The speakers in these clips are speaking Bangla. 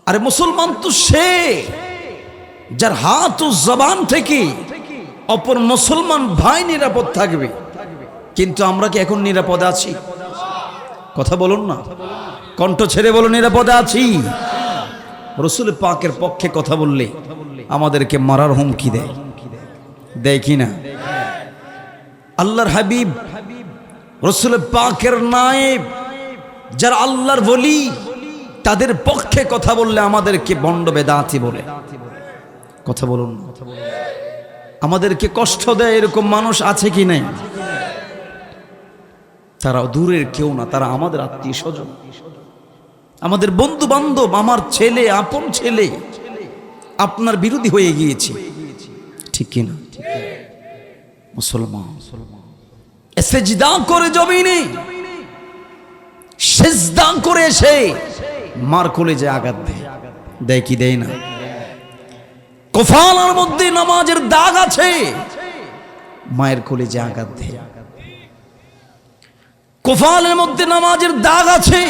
আরে মুসলমান তো সে যার হাত ও জবান থেকে অপর মুসলমান ভাই নিরাপদ থাকবে। কিন্তু আমরা কি এখন নিরাপদে আছি? কথা বলুন না, কণ্ঠ ছেড়ে বলুন, নিরাপদে আছি? রসুল পাকের পক্ষে কথা বললে আমাদেরকে মারার হুমকি দেয়, দেয় কি না? আল্লাহর হাবিব রসুল পাকের নায়েব যারা আল্লাহর ওলি, তাদের পক্ষে কথা বললে আমাদেরকে বন্ড বেদাতি বলে। কথা বলুন, আমাদেরকে কষ্ট দেয় এরকম মানুষ আছে কি নাই? তারা দূরের কেউ না, তারা আমাদের আত্মীয় স্বজন, আমাদের বন্ধু বান্ধব। আমার ছেলে, আপন ছেলে আপনার বিরোধী হয়ে গিয়েছে, ঠিক কিনা? মুসলমান সেজদা করে জমিনে, সেজদা করে এসে মার কলেজে আঘাত দেয়, দেয় কি দেয় না? কফালার মধ্যে নামাজের দাগ আছে, মায়ের কলেজে আঘাত দেয়। কফালের মধ্যে নামাজের দাগ আছে,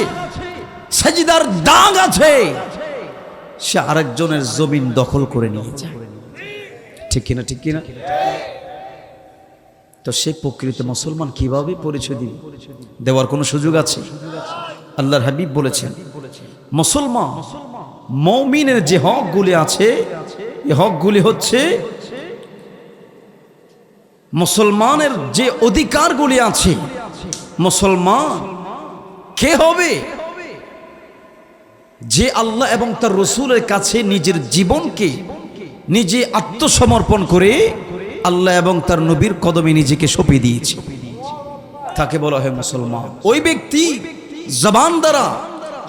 সেজদার দাগ আছে, সে আরেকজনের জমিন দখল করে নিয়ে যায়, ঠিক কিনা? ঠিক কিনা? তো সে প্রকৃত মুসলমান কিভাবে পরিচয় দিবে? দেওয়ার কোনো সুযোগ আছে? আল্লাহর হাবিব বলেছেন, মুসলমান মুমিনের যে হকগুলি আছে, এই হকগুলি হচ্ছে মুসলমানের যে অধিকারগুলি আছে। মুসলমান কে হবে? যে আল্লাহ এবং তার রসুলের কাছে নিজের জীবনকে নিজে আত্মসমর্পণ করে আল্লাহ এবং তার নবীর কদমে নিজেকে সঁপে দিয়েছে, তাকে বলা হয় মুসলমান। ওই ব্যক্তি জবান দ্বারা,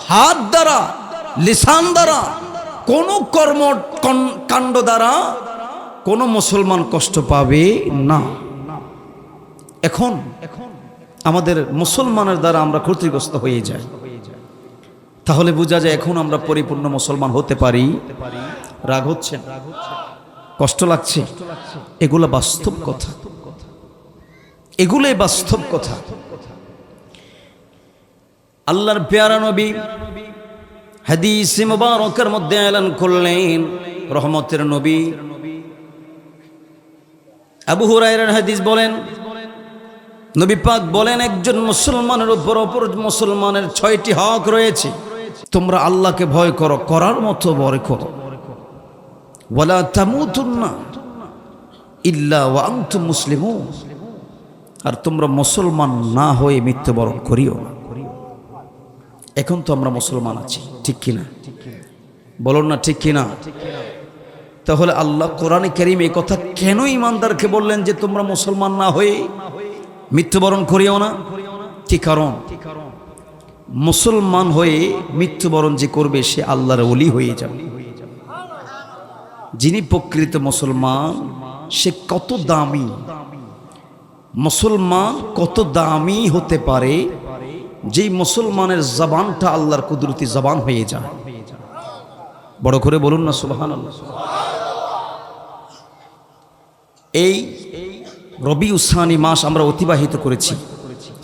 হাত দ্বারা, লিসান দ্বারা, কোন কর্মকাণ্ড দ্বারা কোন মুসলমান কষ্ট পাবে না। এখন আমাদের মুসলমানের দ্বারা আমরা ক্ষতিগ্রস্ত হয়ে যাই, তাহলে বোঝা যায় এখন আমরা পরিপূর্ণ মুসলমান হতে পারি? রাগ হচ্ছে, কষ্ট লাগছে, এগুলো বাস্তব কথা, এগুলোই বাস্তব কথা। আল্লাহর পেয়ারা নবী হাদিসে মুবারকের মধ্যে এলান করলেন, রহমতের নবী আবু হুরায়রার হাদিস বলেন, নবী পাক বলেন, একজন মুসলমানের উপর অপর মুসলমানের 6টি হক রয়েছে। তোমরা আল্লাহকে ভয় করো, করার মতো ভয় করো। ওয়ালা তামুতুন্না ইল্লা ওয়া আনতুম মুসলিমুন, আর তোমরা মুসলমান না হয়ে মৃত্যুবরণ করিও না। এখন তো আমরা মুসলমান আছি, ঠিক কিনা? বলুন না, ঠিক কিনা? তাহলে আল্লাহ কোরআনে কারীমে এই কথা কেন ইমানদারকে বললেন যে তোমরা মুসলমান না হয়ে মৃত্যুবরণ করিও না? কি কারণ? মুসলমান হয়ে মৃত্যুবরণ যে করবে সে আল্লাহর ওলি হয়ে যাবে। যিনি প্রকৃত মুসলমান সে কত দামি, মুসলমান কত দামি হতে পারে যেই মুসলমানের জবানটা আল্লাহর কুদরতি জবান হয়ে যায়। বড় করে বলুন না সুবহানাল্লাহ। এই রবিউল সানি মাস আমরা অতিবাহিত করেছি।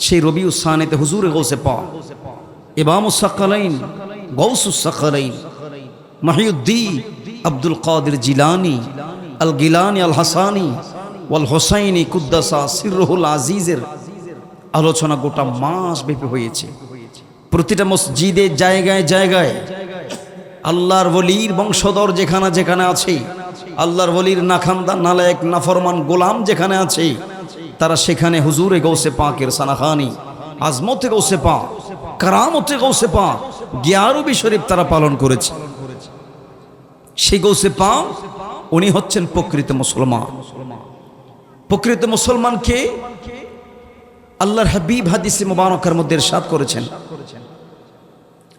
সেই রবিউল সানিতে হুজুরে গৌসে পাক ইমামুস সাকালাইন, গৌসুস সাকালাইন, মাহিউদ্দিন আব্দুল কাদের জিলানী আল গিলানী আল হাসানি ওয়াল হোসাইনি কুদ্দাসা সিররুল আজিজের আলোচনা গোটা মাস ব্যাপী হয়েছে। প্রতিটা মসজিদে জায়গায় জায়গায় আল্লাহর ওলির বংশধর যেখানে যেখানে আছে, আল্লাহর ওলির নাখান্দা নালায়েক নাফরমান গোলাম যেখানে আছে, তারা সেখানে হুজুরে গৌসে পাকের সানাখানি, আজমতে গৌসে পাক, কারামতে গৌসে পাক, গিয়ারবি শরীফ তারা পালন করেছে। সেই গৌসে পাক উনি হচ্ছেন প্রকৃত মুসলমান। প্রকৃত মুসলমানকে আল্লাহর হাবিব হাদিসে মুবারকের মধ্যে ইরশাদ করেছেন,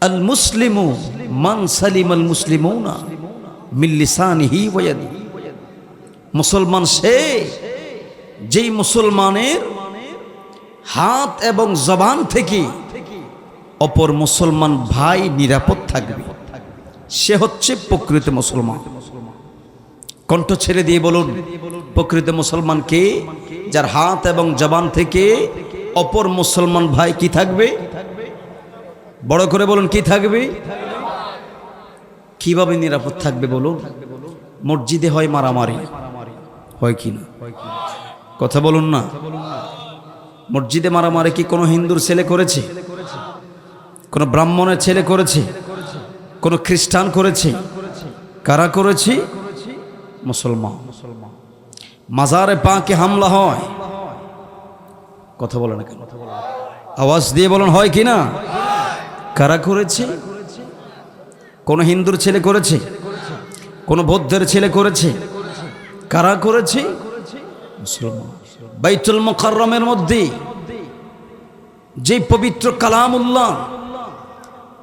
আল মুসলিমু মান সালিমাল মুসলিমুনা মিন লিসানিহি ওয়া ইয়াদিহি। মুসলমান সে যেই মুসলমানের হাত এবং জবান থেকে অপর মুসলমান ভাই নিরাপদ থাকবে, সে হচ্ছে প্রকৃত মুসলমান। কণ্ঠ ছেড়ে দিয়ে বলুন, প্রকৃত মুসলমান কে? যার হাত এবং জবান থেকে অপর মুসলমান ভাই কি থাকবে? বড় করে বলুন, কি থাকবে? কিভাবে নিরাপদ থাকবে বলুন? মসজিদে হয় মারামারি, হয় কি না? কথা বলুন না। মসজিদে মারামারি কি কোনো হিন্দুর ছেলে করেছে? কোনো ব্রাহ্মণের ছেলে করেছে? কোনো খ্রিস্টান করেছে? কারা করেছে? মুসলমান। মাজারে পাকে হামলা হয়, কথা বলে না কেন? আওয়াজ দিয়ে বলুন, হয় কি না? কারা করেছে? কোন হিন্দুর ছেলে করেছে? কোন বৌদ্ধের ছেলে করেছে? কারা করেছে? মুসলমান। বাইতুল মুকাররমের মধ্যে যে পবিত্র কালামুল্লাহ,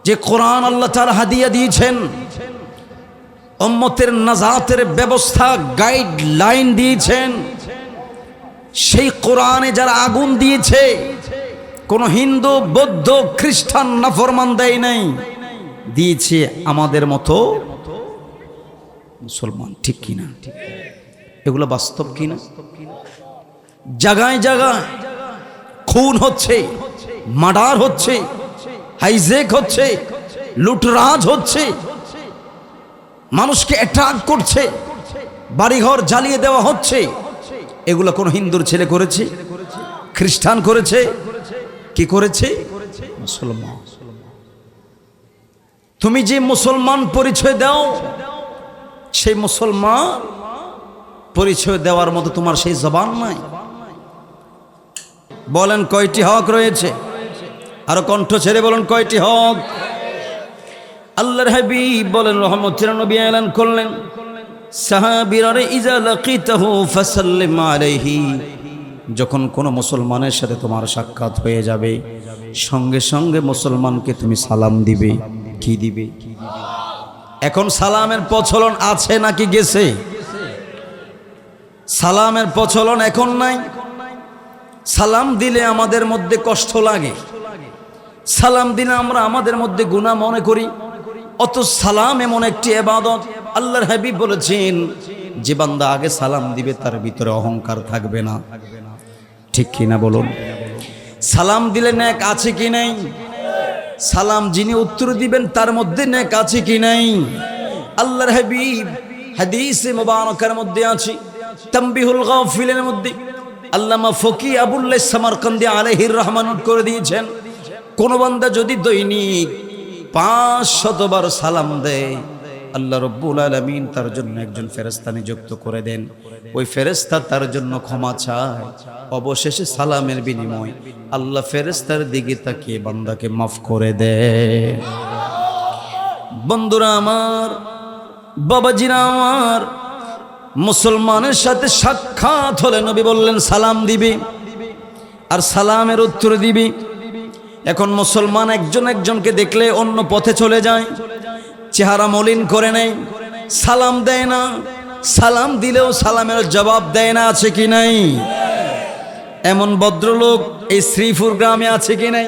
যে কোরআন আল্লাহ তাআলা হাদিয়া দিয়েছেন, উম্মতের নাজাতের ব্যবস্থা, গাইডলাইন দিয়েছেন, সেই কোরআনে যারা আগুন দিয়েছে, কোন হিন্দু, বৌদ্ধ, খ্রিস্টান নাফরমান দেয় নাই, দিয়েছে আমাদের মতো মুসলমান। ঠিক কিনা? এগুলো বাস্তব কিনা? জায়গায় জায়গায় খুন হচ্ছে, মার্ডার হচ্ছে, হাইজ্যাক হচ্ছে, লুটরাজ হচ্ছে, মানুষকে অ্যাটাক করছে, বাড়িঘর জ্বালিয়ে দেওয়া হচ্ছে। এগুলো কোন হিন্দুর ছেলে করেছে? খ্রিস্টান করেছে? কি করেছে? মুসলমান। তুমি যে মুসলমান পরিচয় দাও, সেই মুসলমান পরিচয় দেওয়ার মতো তোমার সেই জবান নাই। বলেন কয়টি হক রয়েছে? আরো কণ্ঠ ছেড়ে বলেন কয়টি হক? আল্লাহর হাবিব বলেন, রহমতের নবী এলান করলেন, সাহাবীরা ইজা লাকিতাহু ফাসাল্লিম আলাইহি, যখন কোনো মুসলমানের সাথে তোমার সাক্ষাৎ হয়ে যাবে, সঙ্গে সঙ্গে মুসলমানকে তুমি সালাম দিবে। কি দিবে? এখন সালামের প্রচলন আছে নাকি গেছে? সালামের প্রচলন এখন নাই। সালাম দিলে আমাদের মধ্যে কষ্ট লাগে, সালাম দিলে আমরা আমাদের মধ্যে গুনাহ মনে করি। অত সালাম এমন একটি ইবাদত, আল্লাহর হাবিব বলেছেন, যে বান্দা আগে সালাম দিবে তার ভিতরে অহংকার থাকবে না। ঠিক কি না বলুন? সালাম দিলে নেক আছে কি নাই? সালাম যিনি উত্তর দিবেন তার মধ্যে নেক আছে কি নাই? আল্লাহর হাবিব হাদিসে মুবারাকার মধ্যে আছে, তানবিহুল গাফিলের মধ্যে আল্লামা ফকি আবুল্লাহ সামারকান্দি আলাইহির রহমান করে দিয়েছেন, কোন বান্দা যদি দৈনিক 500 বার সালাম দেয়, আল্লাহ রাব্বুল আলামিন তার জন্য একজন ফেরেশতা নিযুক্ত করে দেন। ওই ফেরেশতা তার জন্য ক্ষমা চায়। অবশেষে সালামের বিনিময় আল্লাহ ফেরেশতার দিকে তাকিয়ে বান্দাকে মাফ করে দেয়। বন্ধুরা আমার, বাবাজিরা আমার, মুসলমানের সাথে সাক্ষাৎ হলে নবী বললেন সালাম দিবি আর সালামের উত্তর দিবি। এখন মুসলমান একজন একজনকে দেখলে অন্য পথে চলে যায়, চেহারা মলিন করে নেয়, সালাম দেয় না, সালাম দিলেও সালামের জবাব দেয় না। আছে কি নাই? এমন ভদ্রলোক এই শ্রীপুর গ্রামে আছে কি নাই?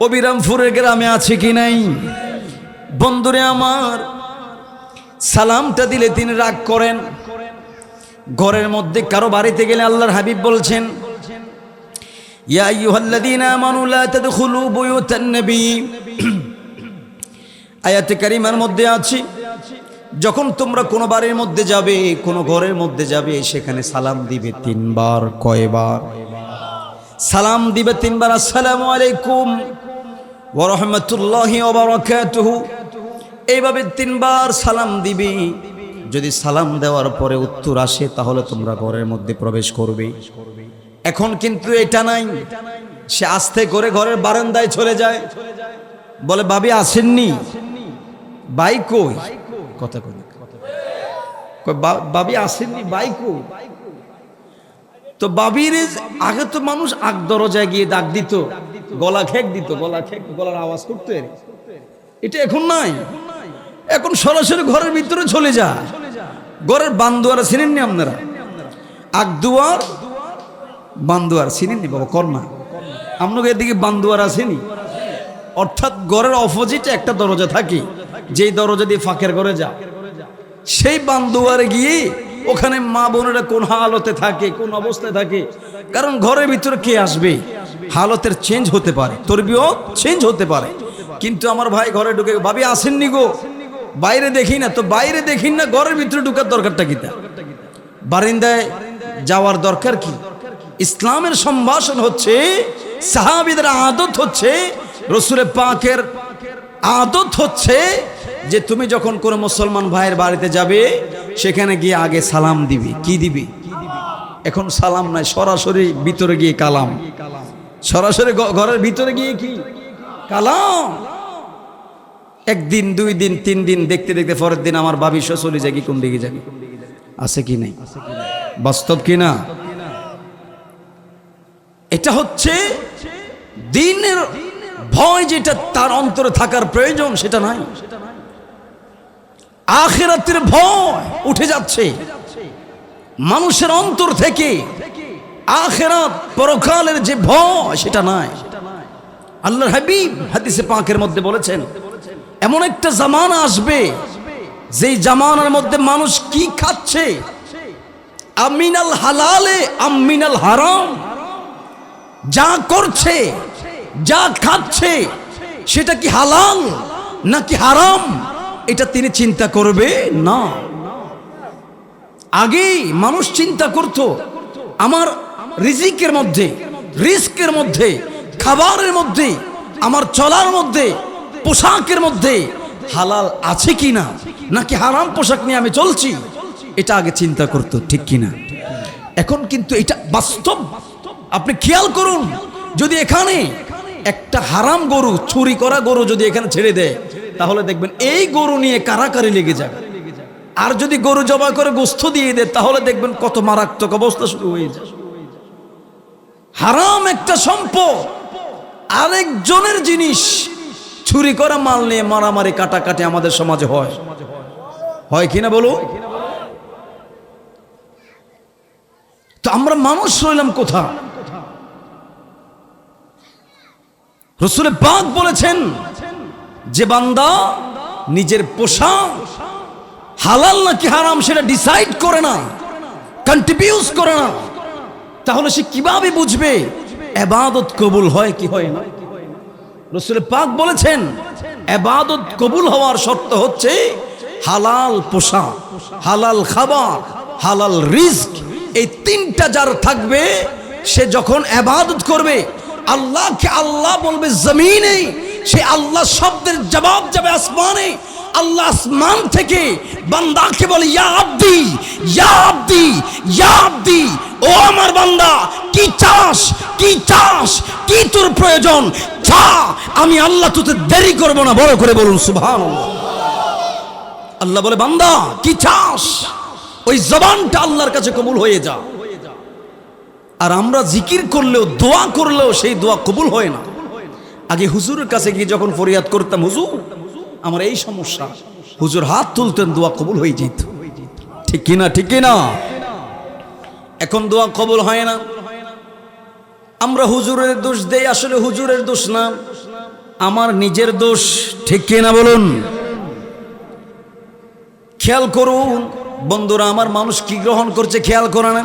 অবিরামপুরের গ্রামে আছে কি নাই? বন্ধুরে আমার, সালামটা দিলে তিনি রাগ করেন। ঘরের মধ্যে কারো বাড়িতে গেলে আল্লাহর হাবিব বলছেন, ইয়া আইয়ুহাল্লাযীনা আমানু লা তাদখুলু বুয়ুতান নবী, আয়াতে কারিমার মধ্যে আছে, যখন তোমরা কোনো বাড়ির মধ্যে যাবে, কোনো ঘরের মধ্যে যাবে, সেখানে সালাম দিবে 3 বার। কয়বার? সালাম দিবে 3 বার। আসসালামু আলাইকুম ওয়া রাহমাতুল্লাহি ওয়া বারাকাতুহু, এইভাবে 3 বার সালাম দিবে। যদি সালাম দেওয়ার পরে উত্তর আসে তাহলে তোমরা ঘরের মধ্যে প্রবেশ করবে। এখন কিন্তু এটা নাই, সে আস্তে করে ঘরের বারান্দায় চলে যায়, বলে ভাবি আসেননি? ভাই কই? কথা কই, ভাবি আসেননি, ভাই কই? তো ভাবির আগে তো মানুষ আগ দরজায় গিয়ে ডাক দিত, গলা খেক দিত, গলার আওয়াজ করতে। এটা এখন নাই, এখন সরাসরি ঘরের ভিতরে চলে যায়। ঘরের বান্দুয়ারা চিনেননি আপনারা? আগদুয়ার বান্দুয়ার চিনেননি? বাবা কর্মা, আপনাকে এদিকে বান্দুয়ার আসেনি? অর্থাৎ ঘরের অপোজিটে একটা দরজা থাকে, যেই দরজা দিয়ে ফাঁকের ঘরে যা, সেই বান্দুয়ারে গিয়ে ওখানে মা বোনেরা কোন হালতে থাকে, কোন অবস্থায় থাকে, কারণ ঘরের ভিতরে কে আসবে, হালতের চেঞ্জ হতে পারে, তরবিয়ত চেঞ্জ হতে পারে। কিন্তু আমার ভাই ঘরে ঢুকে, ভাবি আসেননি গো? বাইরে দেখি না, তো বাইরে দেখি না, ঘরের ভিতরে ঢুকার দরকারটা কি? বারিন্দায় যাওয়ার দরকার কি? ইসলামের সম্ভাষণ হচ্ছে, সাহাবীদের আদত হচ্ছে, রসুলের পাকের আদত হচ্ছে যে তুমি যখন কোনো মুসলমান ভাইয়ের বাড়িতে যাবে সেখানে গিয়ে আগে সালাম দিবি। কি দিবি? এখন সালাম নাই, সরাসরি ভিতরে গিয়ে কালাম, সরাসরি ঘরের ভিতরে গিয়ে কি কালাম। একদিন, 2 দিন, 3 দিন দেখতে দেখতে পরের দিন আমার ভাবি চলে যায় কি কোন দিকে যাবে, আছে কি নাই? বাস্তব কি না? এটা হচ্ছে দ্বীনের ভয়, যেটা তার অন্তরে থাকার প্রয়োজন সেটা নাই। আখিরাতের ভয় উঠে যাচ্ছে মানুষের অন্তর থেকে, আখিরাত পরকালের যে ভয় সেটা নাই। আল্লাহর হাবিব হাদিসে পাকের মধ্যে বলেছেন, এমন একটা জামানা আসবে যেই জামানার মধ্যে মানুষ কি খাচ্ছে, আমিনাল হালালে আমিনাল হারাম, যা করছে, যা খাচ্ছে সেটা কি হালাল নাকি হারাম, এটা তিনি চিন্তা করবে না। আগে মানুষ চিন্তা করত আমার রিজিকের মধ্যে, রিস্কের মধ্যে, খাবারের মধ্যে, আমার চলার মধ্যে, পোশাকের মধ্যে হালাল আছে কিনা, নাকি হারাম পোশাক নিয়ে আমি চলছি, এটা আগে চিন্তা করত, ঠিক কিনা? এখন কিন্তু এটা বাস্তব। আপনি খেয়াল করুন, যদি এখানে একটা হারাম গরু, চুরি করা গরু যদি এখানে ছেড়ে দেয়, তাহলে দেখবেন এই গরু নিয়ে কারাকারি লেগে যাবে। আর যদি গরু জবাই করে গোস্ত দিয়ে দেয়, তাহলে দেখবেন কত মারাত্মক অবস্থা শুরু হয়ে যায়। হারাম একটা সম্পদ, আরেকজনের জিনিস চুরি করা মাল নিয়ে মারামারি কাটাকাটি আমাদের সমাজে হয়, হয় কিনা বলো? তো আমরা মানুষ রইলাম কোথা? রাসূল পাক বলেছেন যে বান্দা নিজের পোশাক হালাল নাকি হারাম সেটা ডিসাইড করে না, কন্ট্রিবিউট করে না, তাহলে সে কিভাবে বুঝবে ইবাদত কবুল হয় কি হয় না? রাসূল পাক বলেছেন ইবাদত কবুল হওয়ার শর্ত হচ্ছে হালাল পোশাক, হালাল খাবার, হালাল রিজক। এই 3টা যার থাকবে, সে যখন ইবাদত করবে আল্লাহকে আল্লাহ বলবে জমিনে, সে আল্লাহ শব্দের জবাব যাবে আসমানে। আল্লাহ আসমান থেকে বান্দাকে বলে ইয়া আব্দি, ইয়া আব্দি, ইয়া আব্দি, ও আমার বান্দা, কি চাস, কি চাস, কি তোর প্রয়োজন, চা, আমি আল্লাহ তোতে দেরি করব না। বড় করে বলুন সুবহানাল্লাহ। আল্লাহ বলে বান্দা কি চাস, ওই জবানটা আল্লাহর কাছে কবুল হয়ে যা। আর আমরা জিকির করলেও, দোয়া করলেও সেই দোয়া কবুল হয় না। আগে হুজুরের কাছে গিয়ে যখন ফরিয়াদ করতাম, হুজুর আমার এই সমস্যা, হুজুর হাত তুলতেন, দোয়া কবুল হয়ে যেত, ঠিক কিনা? ঠিক কিনা? এখন দোয়া কবুল হয় না। আমরা হুজুরের দোষ দেই, আসলে হুজুরের দোষ না, আমার নিজের দোষ, ঠিক কিনা বলুন? খেয়াল করুন বন্ধুরা, আমার মানুষ কি গ্রহণ করছে খেয়াল করে না।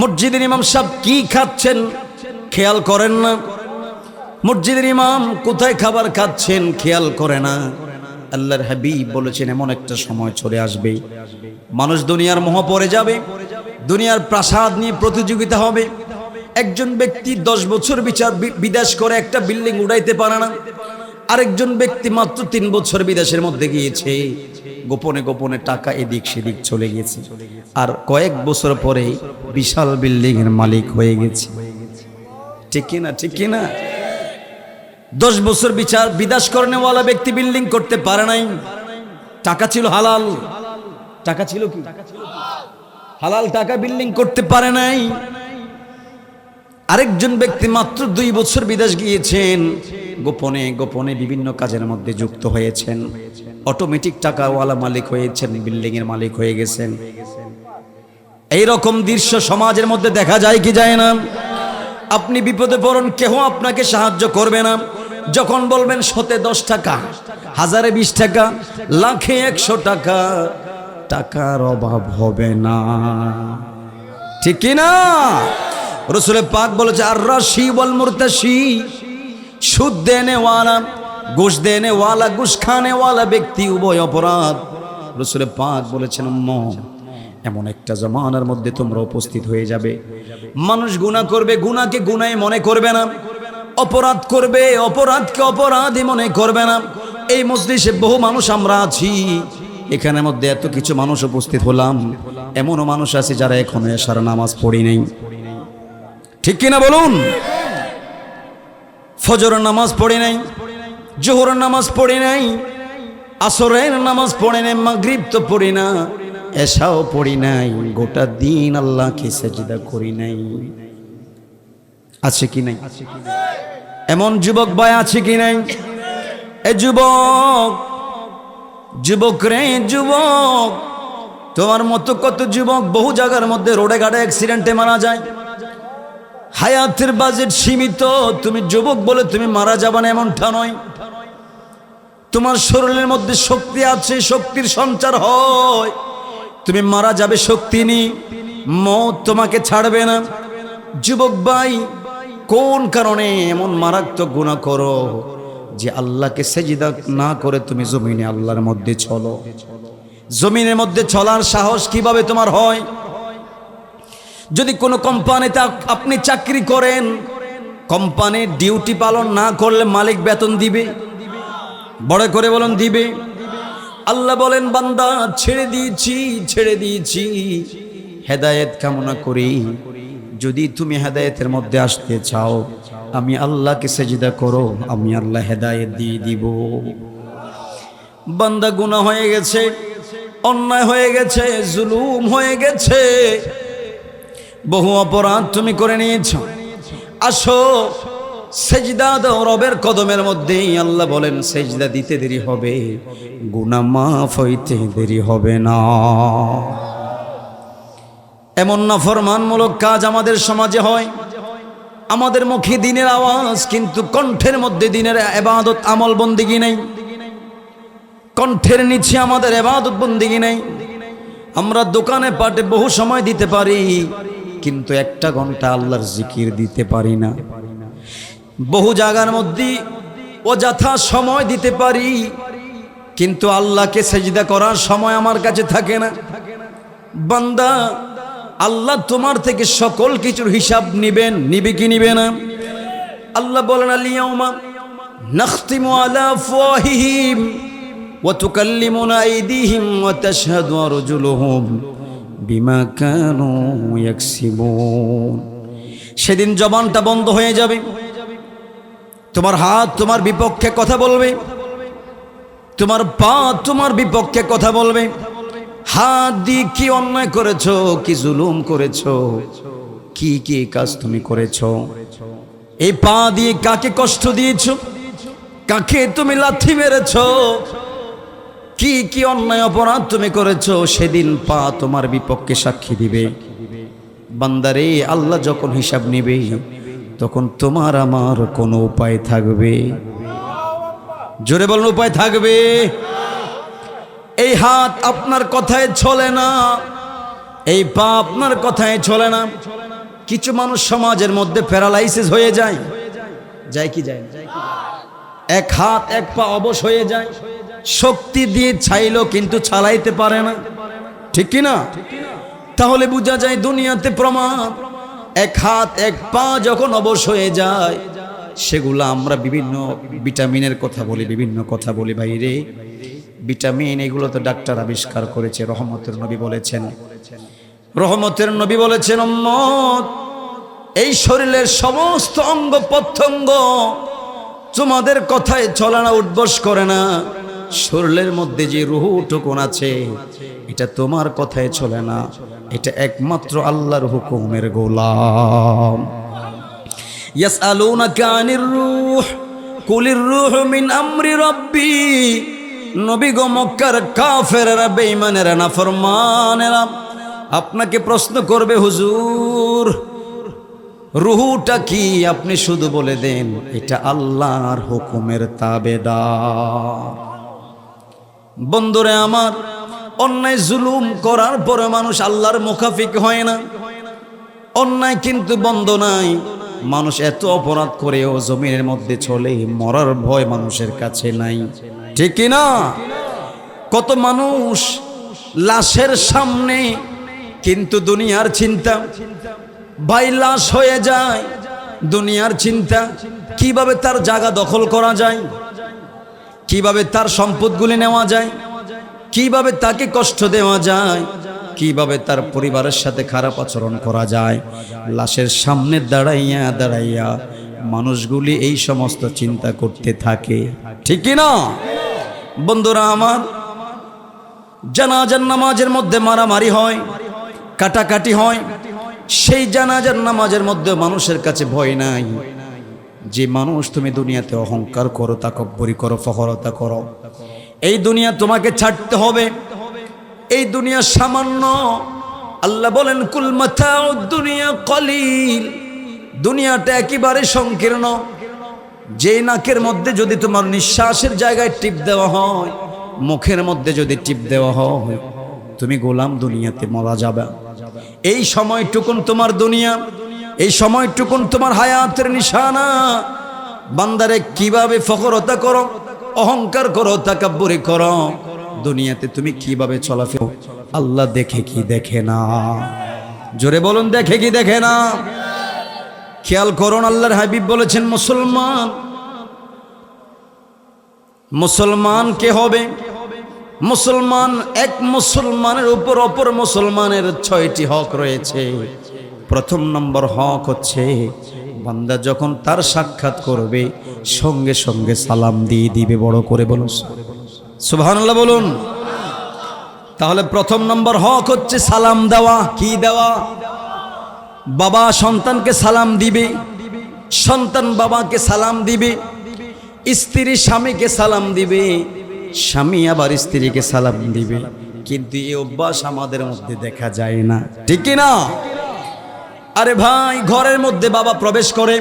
মসজিদের ইমাম সাহেব কি খাচ্ছেন খেয়াল করেন না। মসজিদের ইমাম কোথায় খাবার খাচ্ছেন খেয়াল করে না। আল্লাহর হাবিব বলেছেন এমন একটা সময় চলে আসবে, মানুষ দুনিয়ার মোহ পড়ে যাবে, দুনিয়ার প্রাসাদ নিয়ে প্রতিযোগিতা হবে। একজন ব্যক্তি 10 বছর বিদেশ করে একটা বিল্ডিং উড়াইতে পারে না, আরেকজন ব্যক্তি মাত্র 3 বছর বিদেশের মধ্যে গিয়েছে, গোপনে গোপনে টাকা এদিক সেদিক চলে গেছে, আর কয়েক বছর পরে বিশাল বিল্ডিং এর মালিক হয়ে গেছে, ঠিক কিনা? ঠিক কিনা? 10 বছর বিদেশ করেনেওয়ালা ব্যক্তি বিল্ডিং করতে পারে নাই, টাকা ছিল হালাল, টাকা ছিল কি হালাল টাকা, বিল্ডিং করতে পারে নাই। আরেকজন ব্যক্তি মাত্র 2 বছর বিদেশ গিয়েছেন, গোপনে গোপনে বিভিন্ন কাজের মধ্যে যুক্ত হয়েছেন, অটোমেটিক টাকাওয়ালা মালিক হয়েছেন, বিল্ডিং এর মালিক হয়ে গেছেন। এই রকম দৃশ্য সমাজের মধ্যে দেখা যায় কি যায় না? আপনি বিপদে পড়ুন, কেউ আপনাকে সাহায্য করবে না। যখন বলবেন 100-এ 10 টাকা, 1000-এ 20 টাকা, লাখে 100 টাকা, টাকার অভাব হবে না, ঠিক কিনা? রাসূল পাক বলেছে আর রাশি ওয়াল মুরতাশি, সুদ দেনেওয়ালা, ঘুষ দেনে ওয়ালা ঘুষ খানে ওয়ালা ব্যক্তি উভয় অপরাধ। রাসূল পাক বলেছেন উম্মত, এমন একটা জামানার মধ্যে তোমরা উপস্থিত হয়ে যাবে, মানুষ গুনাহ করবে, গুনাহকে গুনাহ মনে করবে না, অপরাধ করবে, অপরাধকে অপরাধই মনে করবে না। এই মজলিসে বহু মানুষ আমরা আছি, এখানের মধ্যে এত কিছু মানুষ উপস্থিত হলাম, এমনও মানুষ আছে যারা এখনো এশার নামাজ পড়ি নাই। ঠিক কিনা বলুন? ফজরের নামাজ পড়ি নাই, জোহরের নামাজ পড়ি নাই, আসরের নামাজ পড়ি নাই, মাগরিব তো পড়ি না, এশাও পড়ি নাই, গোটা দিন আল্লাহকে সিজদা করি নাই। আছে কি নাই? এমন যুবক ভাই আছে কি নাই? এ যুবক, যুবক রে যুবক, তোমার মতো কত যুবক বহু জায়গার মধ্যে রোডে ঘাটে অ্যাক্সিডেন্টে মারা যায়। হায়াতের বাজেট সীমিত, তুমি যুবক বলে তুমি মারা যাবে না এমনটা নয়। তোমার শরীরের মধ্যে শক্তি আছে, শক্তির সঞ্চার হয়, তুমি মারা যাবে শক্তি নেই, মওত তোমাকে ছাড়বে না। যুবক ভাই, কোন কারণে এমন মারাত্মক গুনাহ করো যে আল্লাহকে সিজদা না করে তুমি জমিনে আল্লাহর মধ্যে চলো? জমিনের মধ্যে চলার সাহস কিভাবে তোমার হয়? যদি কোনো কোম্পানিতে আপনি চাকরি করেন, কোম্পানির ডিউটি পালন না করলে মালিক বেতন দিবে? বড় করে বলুন, দিবে? আল্লাহ বলেন, বান্দা ছেড়ে দিয়েছি হেদায়েত কামনা করি, যদি তুমি হেদায়েতের মধ্যে আসতে চাও আমি আল্লাহকে সিজদা করো, আমি আল্লাহ হেদায়েত দিয়ে দিব। বান্দা গুনাহ হয়ে গেছে, অন্যায় হয়ে গেছে, জুলুম হয়ে গেছে, বহু অপরাধ তুমি করে নিয়েছো, আসো সিজদা দাও রবের কদমের মধ্যে। আল্লাহ বলেন, সিজদা দিতে দেরি হবে, গুনাহ মাফ হইতে দেরি হবে না। এমন নাফরমানমূলক কাজ আমাদের সমাজে হয়, আমাদের মুখে দিনের আওয়াজ কিন্তু কণ্ঠের মধ্যে দিনের ইবাদত আমল বন্দেগী নেই, কণ্ঠের নিচে আমাদের ইবাদত বন্দেগী নেই। আমরা দোকানে পাটে বহু সময় দিতে পারি, কিন্তু একটা ঘন্টা আল্লাহর জিকির দিতে পারি না। বহু জায়গার মধ্যে অযথা সময় দিতে পারি, কিন্তু আল্লাহকে সিজদা করার সময় আমার কাছে থাকে না। বান্দা, আল্লাহ তোমার থেকে সকল কিছুর হিসাব নিবেন, নিবে কি নিবে না? আল্লাহ বলেন, আল-ইয়াউমা নাখতিমু আলা আফওয়াহিহিম ওয়া তুকাল্লিমুনা আইদিহিম ওয়া তাশহাদু আরজুলুহুম বিমা কানু ইয়াকসিবুন। সেদিন জবানটা বন্ধ হয়ে যাবে, তোমার হাত তোমার বিপক্ষে কথা বলবে, তোমার পা তোমার বিপক্ষে কথা বলবে। হাত দিয়ে কি অন্যায় করেছো, কি জুলুম করেছো, কি কি কাজ তুমি করেছো? এই পা দিয়ে কাকে কষ্ট দিয়েছো, কাকে তুমি লাথি মেরেছো, কি কি অন্যায় অপরাধ তুমি করেছো? সেদিন পা তোমার বিপক্ষে সাক্ষী দিবে। বান্দারে, আল্লাহ যখন হিসাব নিবে তখন তোমার আমার কোনো উপায় থাকবে? জোরে বলুন, উপায় থাকবে? এই হাত আপনার কথায় চলে না, এই পা আপনার কথায় চলে না। কিছু মানুষ সমাজের মধ্যে প্যারালাইসিস হয়ে যায়, যায় কি যায় না? এক হাত এক পা অবশ হয়ে যায়, শক্তি দিয়ে চাইলো কিন্তু চালাইতে পারে না। ঠিক কি না? তাহলে বোঝা যায় দুনিয়াতে প্রমাণ, এক হাত এক পা যখন অবশ হয়ে যায়, সেগুলো আমরা বিভিন্ন ভিটামিনের কথা বলি, বিভিন্ন কথা বলি। ভাইরে, ভিটামিন এগুলো তো ডাক্তার আবিষ্কার করেছে। রহমতের নবী বলেছেন, রহমতের নবী বলেছেন, উম্মত, এই শরীরের সমস্ত অঙ্গ প্রত্যঙ্গ তোমাদের কথায় চলে না, উঠবস করে না। শরীরের মধ্যে যে রূহটুকুন আছে, এটা তোমার কথায় চলে না, এটা একমাত্র আল্লাহর হুকুমের গোলাম। ইয়াসআলুনাকা আনির রূহ কুলির রূহু মিন আমরি রাব্বি। নবী গো, মক্কার কাফেররা, বেঈমানেরা, নাফরমানেরা আপনাকে প্রশ্ন করবে, হুজুর রূহটা কি? আপনি শুধু বলে দেন এটা আল্লাহর হুকুমের তাবেদার। বন্ধুরে আমার, অন্যায় জুলুম করার পরে মানুষ আল্লাহর মুখাফিক হয় না। অন্যায় কিন্তু বন্ধ নাই, মানুষ এত অপরাধ করেও জমিনের মধ্যে চলে, মরার ভয় মানুষের কাছে নাই, ঠিক কি না? কত মানুষ লাশের সামনে, কিন্তু দুনিয়ার চিন্তা, ভাই লাশ হয়ে যায়, দুনিয়ার চিন্তা, কিভাবে তার জায়গা দখল করা যায়, কিভাবে তার সম্পদগুলি নেওয়া যায়, কিভাবে তাকে কষ্ট দেওয়া যায়, কিভাবে তার পরিবারের সাথে খারাপ আচরণ করা যায়। লাশের সামনে দাঁড়াইয়া দাঁড়াইয়া মানুষগুলি এই সমস্ত চিন্তা করতে থাকে, ঠিক কি না? বন্ধুরা আমার, জানাজার নামাজের মধ্যে মারামারি হয়, কাটাকাটি হয়, সেই জানাজার নামাজের মধ্যে মানুষের কাছে ভয় নাই। যে মানুষ তুমি দুনিয়াতে অহংকার করো, তাকব্বুরি করো, ফখরতা করো, এই দুনিয়া তোমাকে ছাড়তে হবে। এই দুনিয়া সামান্য। আল্লাহ বলেন কুল মাতাউদ দুনিয়া কলিল, দুনিয়াটা একেবারে সংকীর্ণ। যে নাকের মধ্যে যদি তোমার নিঃশ্বাসের জায়গায় টিপ দেওয়া হয়, মুখের মধ্যে যদি টিপ দেওয়া হয়, তুমি গোলাম দুনিয়াতে মারা যাবে। এই সময়টুকুন তোমার দুনিয়া, এই সময়টুকুন তোমার হায়াতের নিশানা। বান্দারে কিভাবে ফখরতা করো, অহংকার করো, তাকাব্বুরি করো, দুনিয়াতে তুমি কিভাবে চলাফেরা, আল্লাহ দেখে কি দেখে না? জোরে বলুন, দেখে কি দেখে না? খেয়াল করুন, আল্লাহর হাবিব বলেছেন মুসলমান কে হবে? মুসলমান, এক মুসলমানের উপর অপর মুসলমানের 6টি হক রয়েছে। প্রথম নম্বর হক হচ্ছে, বান্দা যখন তার সাক্ষাৎ করবে সঙ্গে সঙ্গে সালাম দিয়ে দিবে। বড় করে বলুন সুবহানাল্লাহ বলুন। তাহলে প্রথম নম্বর হক হচ্ছে সালাম দেওয়া। কি দেওয়া? বাবা সন্তানকে সালাম দিবে, সন্তান বাবাকে সালাম দিবে, স্ত্রী স্বামীকে সালাম দিবে, স্বামী আবার স্ত্রীকে সালাম দিবে। কিন্তু এই অভ্যাস আমাদের মধ্যে দেখা যায় না, ঠিক কি না? আরে ভাই, ঘরের মধ্যে বাবা প্রবেশ করে,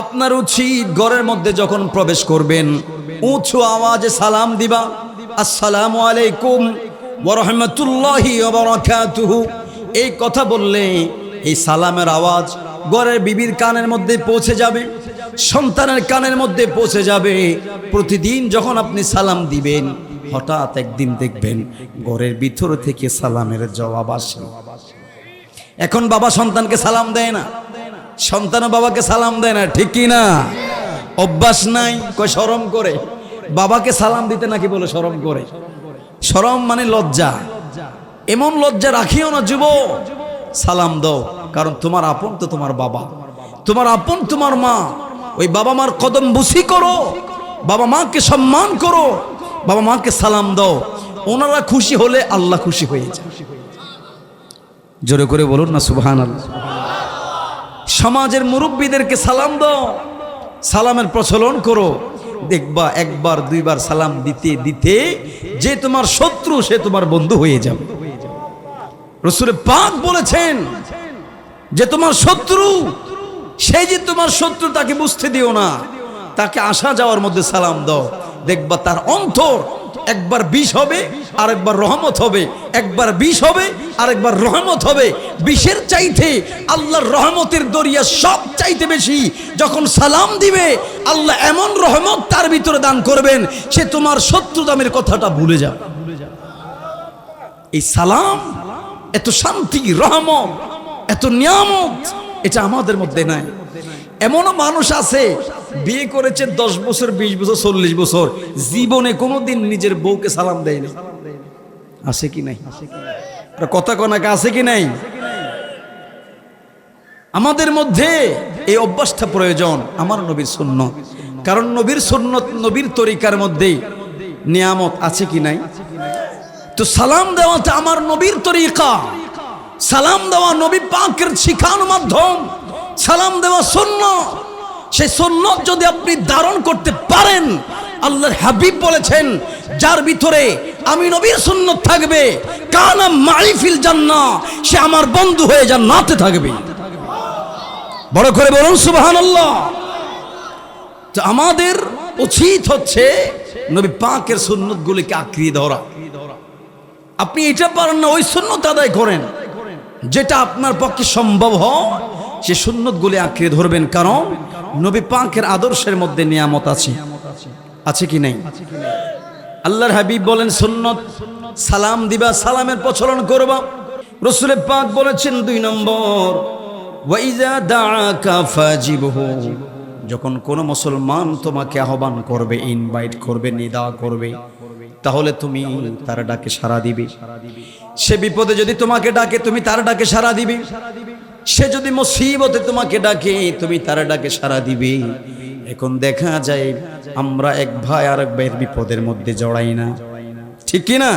আপনার উচিত ঘরের মধ্যে যখন প্রবেশ করবেন উঁচু আওয়াজে সালাম দিবা, আসসালামু আলাইকুম ওয়া রাহমাতুল্লাহি ওয়া বারাকাতুহু। এই কথা বললে এই সালামের আওয়াজ ঘরের বিবির কানের মধ্যে পৌঁছে যাবে, সন্তানের কানের মধ্যে পৌঁছে যাবে। প্রতিদিন যখন আপনি সালাম দিবেন, হঠাৎ একদিন দেখবেন ঘরের ভিতর থেকে সালামের জবাব আসে। এখন বাবা সন্তানকে সালাম দেয় না, সন্তানও বাবাকে সালাম দেয় না, ঠিক কি না? অভ্যাস নাই, কই শরম করে বাবাকে সালাম দিতে, নাকি বলে শরম করে। শরম মানে লজ্জা। এমন লজ্জা রাখিও না যুবক, সালাম দাও। কারণ তোমার আপন তো তোমার বাবা, তোমার আপন তোমার মা। ওই বাবা মার কদম বুসি করো, বাবা মাকে সম্মান করো, বাবা মাকে সালাম দাও। ওনারা খুশি হলে আল্লাহ খুশি হয়ে যায়। জোরে করে বলুন না সুবহানাল্লাহ। সমাজের মুরব্বীদেরকে সালাম দাও, সালামের প্রচলন করো। দেখবা একবার দুইবার সালাম দিতে দিতে যে তোমার শত্রু সে তোমার বন্ধু হয়ে যাবে। রাসূল পাক বলেছেন যে তোমার শত্রু, সে যে তোমার শত্রু তাকে বুঝতে দিও না, তাকে আসা যাওয়ার মধ্যে সালাম দাও। দেখবা তার অন্তর একবার বিষ হবে আর একবার রহমত হবে, একবার বিষ হবে আর একবার রহমত হবে। বিষের চাইতে আল্লাহর রহমতের দরিয়া সব চাইতে বেশি। যখন সালাম দিবে আল্লাহ এমন রহমত তার ভিতরে দান করবেন, সে তোমার শত্রু দামের কথাটা ভুলে যাবে। এই সালাম এত শান্তি, রহমত, এত নিয়ামত, এটা আমাদের মধ্যে নাই। এমনও মানুষ আছে বিয়ে করেছে 10 বছর, 20 বছর, 40 বছর, জীবনে কোনোদিন নিজের বউকে সালাম দেয়নি। আছে কি নাই? কথা কনাকে আছে কি নাই? আমাদের মধ্যে এই অভ্যাসটা প্রয়োজন, আমার নবীর সুন্নত। কারণ নবীর সুন্নত, নবীর তরিকার মধ্যে নিয়ামত আছে কি নাই? তো সালাম দেওয়াটা আমার নবীর তরিকা। সালাম দেওয়া নবী পাকের শিখানোর মাধ্যম। সালাম দেওয়া সুন্নাত। সেই সুন্নাত যদি আপনি ধারণ করতে পারেন, আল্লাহর হাবিব বলেছেন যার ভিতরে আমি নবীর সুন্নাত থাকবে, কানা মাই ফিল জান্নাহ, সে আমার বন্ধু হয়ে জান্নাতে থাকবে। বড় করে বলুন সুবহানাল্লাহ। তো আমাদের উচিত হচ্ছে নবী পাকের সুন্নাতগুলিকে আঁকড়িয়ে ধরা। আপনি এটা পারেন না, ওই সুন্নাত আদায় করেন। যেটা আপনার পক্ষে সম্ভব হয় সে সুন্নতগুলি আঁকড়ে ধরবেন, কারণ নবী পাকের আদর্শের মধ্যে নিয়ামত আছে। আছে কি নাই? আল্লাহর হাবিব বলেন সুন্নত, সালাম দিবা, সালামের প্রচলন করবা। রাসূল পাক বলেছেন 2 নম্বর, ওয়াইজা দাআকা ফাজিবহু, যখন কোন মুসলমান তোমাকে আহ্বান করবে, ইনভাইট করবে, নিদা করবে, তাহলে তুমি তার ডাকে সাড়া দিবে। সে বিপদে যদি তোমাকে ডাকে, তুমি তার ডাকে সাড়া দিবে। সে যদি মুসিবতে তোমাকে ডাকে, তুমি তার ডাকে সাড়া দিবে। এখন দেখা যায় আমরা এক ভাই আরেক ভাইয়ের বিপদের মধ্যে জড়াই না, ঠিক কি না?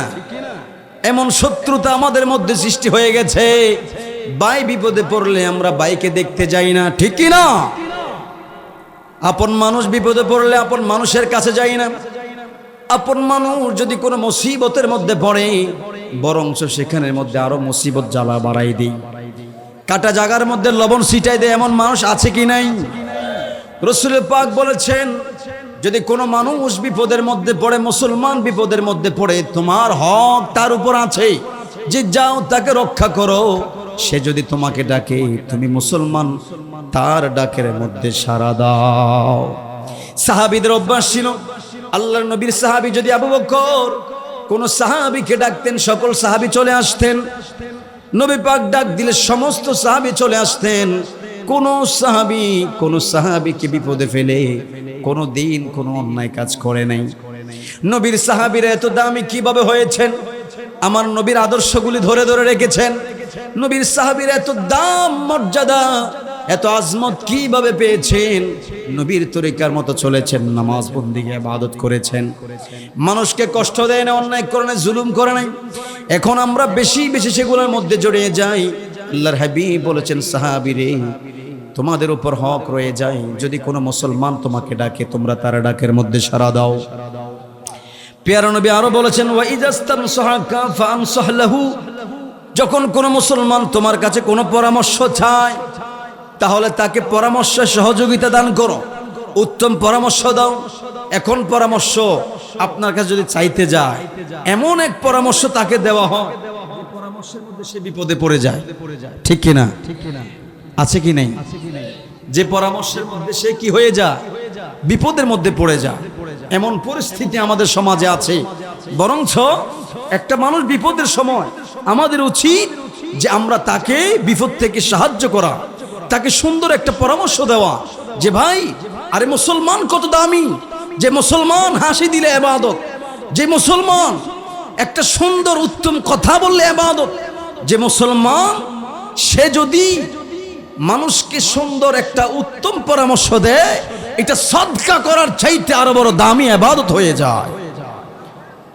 এমন শত্রুতা আমাদের মধ্যে সৃষ্টি হয়ে গেছে, ভাই বিপদে পড়লে আমরা ভাইকে দেখতে যাই না, ঠিক কি না? আপন মানুষ বিপদে পড়লে আপন মানুষের কাছে যাই না। আপন মানুষ যদি কোনো মুসিবতের মধ্যে পড়ে, বরঞ্চ সেখানের মধ্যে আরো মুসিবত জ্বালা বাড়াই দেই, কাটা জায়গার মধ্যে লবণ ছিটাই দেয়। এমন মানুষ আছে কি নাই? রাসূল পাক বলেছেন, যদি কোনো মানুষ বিপদের মধ্যে পড়ে, মুসলমান বিপদের মধ্যে পড়ে, তোমার হক তার উপর আছে যে যাও তাকে রক্ষা করো। সে যদি তোমাকে ডাকে, তুমি মুসলমান তার ডাকের মধ্যে সাড়া দাও। সাহাবীদের অভ্যাস ছিল, আল্লাহর নবীর সাহাবী যদি আবু বকর কোন সাহাবীকে ডাকতেন, সকল সাহাবী চলে আসতেন। নবী পাক ডাক দিলে সমস্ত সাহাবী চলে আসতেন। কোন সাহাবীকে বিপদে ফেলে কোনো দিন কোনো অন্যায় কাজ করে নাই। নবীর সাহাবীরা এত দামি কিভাবে হয়েছেন? আমার নবীর আদর্শগুলি ধরে ধরে রেখেছেন। নবীর সাহাবীরা এত দাম, মর্যাদা, এত আজমত কিভাবে পেয়েছেন? নবীর তরিকার মতো চলেছেন, নামাজ বন্দেগী ইবাদত করেছেন, মানুষকে কষ্ট দেয় না, অন্যায় করে না, জুলুম করে নাই। এখন আমরা বেশি বেশি সেগুলোর মধ্যে জড়িয়ে যাই। আল্লাহর হাবিব বলেছেন, সাহাবীরে তোমাদের উপর হক রয়ে যায়, যদি কোনো মুসলমান তোমাকে ডাকে, তোমরা তার ডাকের মধ্যে সাড়া দাও। প্যারা নবী আরো বলেছেন, ওয়া ইজাস্তানসাহাকা ফানসাহ লাহু, যখন কোনো মুসলমান তোমার কাছে কোনো পরামর্শ চায়, তাহলে তাকে পরামর্শ সহযোগিতা দান করো, উত্তম পরামর্শ দাও। এখন পরামর্শ আপনার কাছে যদি চাইতে যায়, এমন এক পরামর্শ তাকে দেওয়া হয় যে পরামর্শের মধ্যে সে বিপদে পড়ে যায়, ঠিক কি না? আছে কি নাই? যে পরামর্শের মধ্যে সে কি হয়ে যায়? বিপদের মধ্যে পড়ে যায়। এমন পরিস্থিতি আমাদের সমাজে আছে। বরঞ্চ একটা মানুষ বিপদের সময় আমাদের উচিত যে আমরা তাকে বিপদ থেকে সাহায্য করা, তাকে সুন্দর একটা পরামর্শ দেওয়া, যে ভাই, আরে মুসলমান কত দামি, যে মুসলমান হাসি দিলে ইবাদত, যে মুসলমান একটা সুন্দর উত্তম কথা বললে ইবাদত, যে মুসলমান সে যদি মানুষকে সুন্দর একটা উত্তম পরামর্শ দেয়, এটা সাদকা করার চাইতে আরো বড় দামি ইবাদত হয়ে যায়।